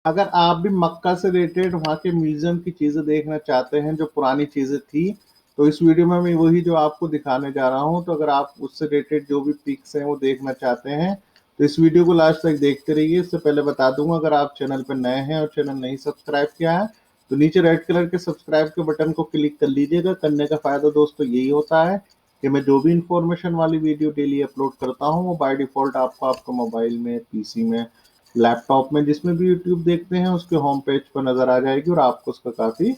अगर आप भी मक्का से रिलेटेड वहाँ के म्यूजियम की चीजें देखना चाहते हैं जो पुरानी चीजें थी, तो इस वीडियो में मैं वही जो आपको दिखाने जा रहा हूँ। तो अगर आप उससे रिलेटेड जो भी पिक्स हैं वो देखना चाहते हैं तो इस वीडियो को लास्ट तक देखते रहिए। इससे पहले बता दूंगा, अगर आप चैनल पर नए हैं और चैनल नहीं सब्सक्राइब किया है तो नीचे रेड कलर के सब्सक्राइब के बटन को क्लिक कर लीजिएगा। करने का फायदा दोस्तों यही होता है कि मैं जो भी इंफॉर्मेशन वाली वीडियो डेली अपलोड करता हूँ वो बाय डिफॉल्ट आपको आपके मोबाइल में, पीसी में, लैपटॉप में, जिसमें भी यूट्यूब देखते हैं उसके होम पेज पर नजर आ जाएगी और आपको उसका काफी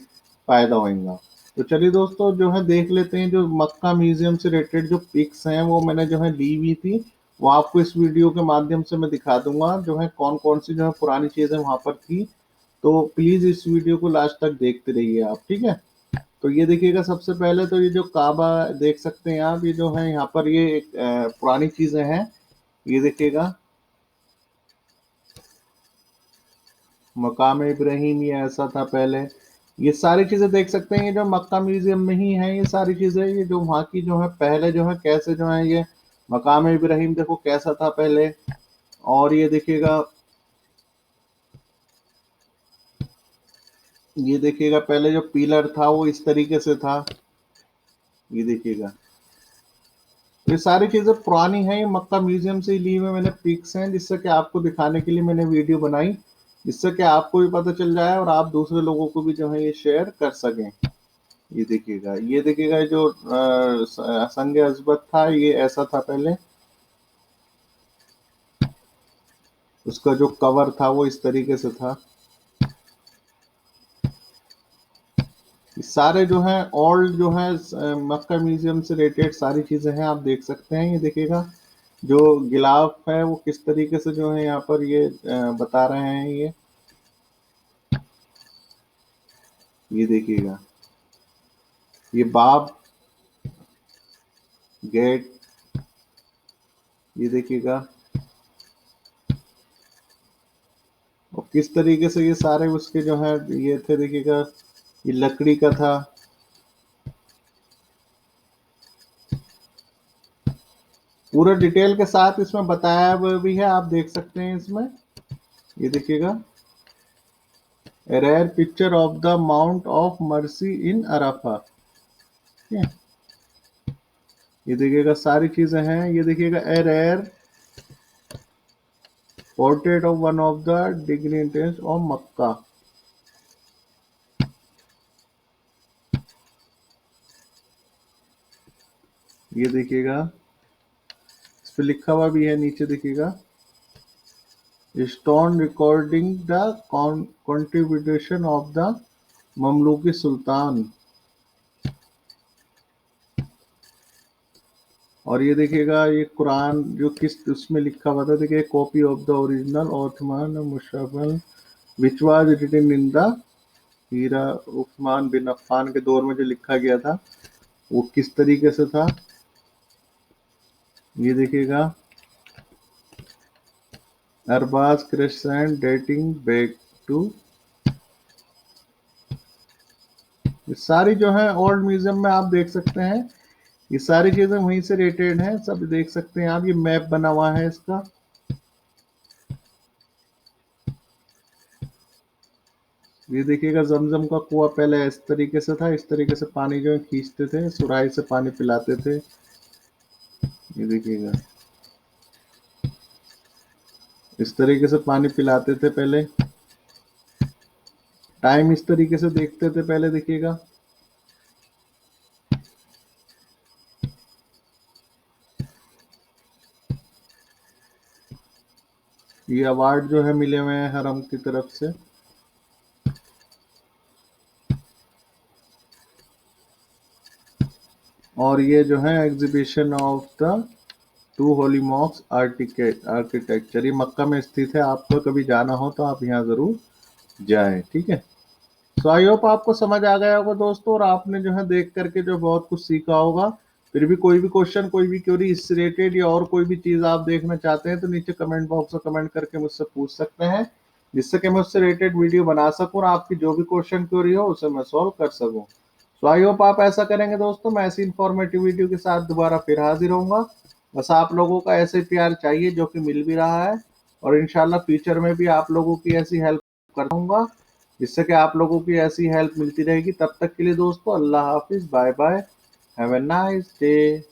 फायदा होगा। तो चलिए दोस्तों जो है देख लेते हैं, जो मक्का म्यूजियम से रिलेटेड जो पिक्स हैं वो मैंने जो है ली हुई थी, वो आपको इस वीडियो के माध्यम से मैं दिखा दूंगा जो है कौन कौन सी जो है पुरानी चीजें वहां पर थी। तो प्लीज इस वीडियो को लास्ट तक देखते रहिए आप, ठीक है। तो ये देखिएगा, सबसे पहले तो ये जो काबा देख सकते हैं आप, ये जो है यहाँ पर ये एक पुरानी चीजें हैं। ये देखिएगा, मकाम इब्राहिम ये ऐसा था पहले। ये सारी चीजें देख सकते हैं, ये जो मक्का म्यूजियम में ही है ये सारी चीजें, ये जो वहाँ की जो है पहले जो है कैसे जो है ये मकाम इब्राहिम देखो कैसा था पहले। और ये देखिएगा पहले जो पिलर था वो इस तरीके से था। ये देखिएगा, ये सारी चीजें पुरानी हैं, ये मक्का म्यूजियम से ही ली हुई मैंने पिक्स हैं, जिससे कि आपको दिखाने के लिए मैंने वीडियो बनाई, जिससे कि आपको भी पता चल जाए और आप दूसरे लोगों को भी जो है ये शेयर कर सकें। ये देखिएगा, ये देखिएगा जो संग अजबत था ये ऐसा था पहले, उसका जो कवर था वो इस तरीके से था। ये सारे जो है ओल्ड जो है मक्का म्यूजियम से रिलेटेड सारी चीजें हैं, आप देख सकते हैं। ये देखिएगा जो गिलाफ है वो किस तरीके से जो है यहाँ पर ये बता रहे हैं ये देखिएगा, ये बाब गेट, ये देखिएगा, और किस तरीके से ये सारे उसके जो है ये थे, देखिएगा ये लकड़ी का था। पूरा डिटेल के साथ इसमें बताया हुआ भी है, आप देख सकते हैं इसमें। ये देखिएगा, a rare picture of the Mount of Mercy in Arafah. ठीक है, ये देखिएगा सारी चीजें हैं। ये देखिएगा, a rare portrait of one of the dignitaries of Makkah. ये देखिएगा, इस पे लिखा हुआ भी है नीचे, देखिएगा stone recording the contribution of the Mamluki sultan. और ये देखिएगा, ये कुरान जो किस उसमें लिखा हुआ था, देखिए copy of the original Othman Mushaf which was written in the Hira Uthman bin Affan के दौर में जो लिखा गया था वो किस तरीके से था। ये देखिएगा, अरबाज क्रिस्टेंट डेटिंग बैक टू, ये सारी जो है ओल्ड म्यूजियम में आप देख सकते हैं, ये सारी चीजें वहीं से रिलेटेड हैं, सब देख सकते हैं आप। ये मैप बना हुआ है इसका। ये देखिएगा, जमजम का कुआं पहले इस तरीके से था, इस तरीके से पानी जो है खींचते थे, सुराही से पानी पिलाते थे। ये देखिएगा, इस तरीके से पानी पिलाते थे पहले, टाइम इस तरीके से देखते थे पहले। देखिएगा, ये अवार्ड जो है मिले हुए हैं हरम की तरफ से। और ये जो है exhibition of the two Holi मॉक्स architecture, ये मक्का में स्थित है, आपको कभी जाना हो तो आप यहाँ जरूर जाएं, ठीक है। तो आई होप आपको समझ आ गया होगा दोस्तों, और आपने जो है देख करके जो बहुत कुछ सीखा होगा। फिर भी कोई भी क्वेश्चन, कोई भी क्वेरी इससे रिलेटेड या और कोई भी चीज आप देखना चाहते हैं तो नीचे कमेंट बॉक्स में कमेंट करके मुझसे पूछ सकते हैं, जिससे कि मैं उससे रिलेटेड वीडियो बना सकूं और आपकी जो भी क्वेश्चन क्वेरी हो उसे मैं सॉल्व कर सकूं। तो आई होप आप ऐसा करेंगे दोस्तों, मैं ऐसी इंफॉर्मेटिव वीडियो के साथ दोबारा फिर हाजिर होऊंगा। बस आप लोगों का ऐसे प्यार चाहिए जो कि मिल भी रहा है, और इंशाल्लाह फ्यूचर में भी आप लोगों की ऐसी हेल्प कर दूंगा, जिससे कि आप लोगों की ऐसी हेल्प मिलती रहेगी। तब तक के लिए दोस्तों अल्लाह हाफिज, bye bye, have a nice day.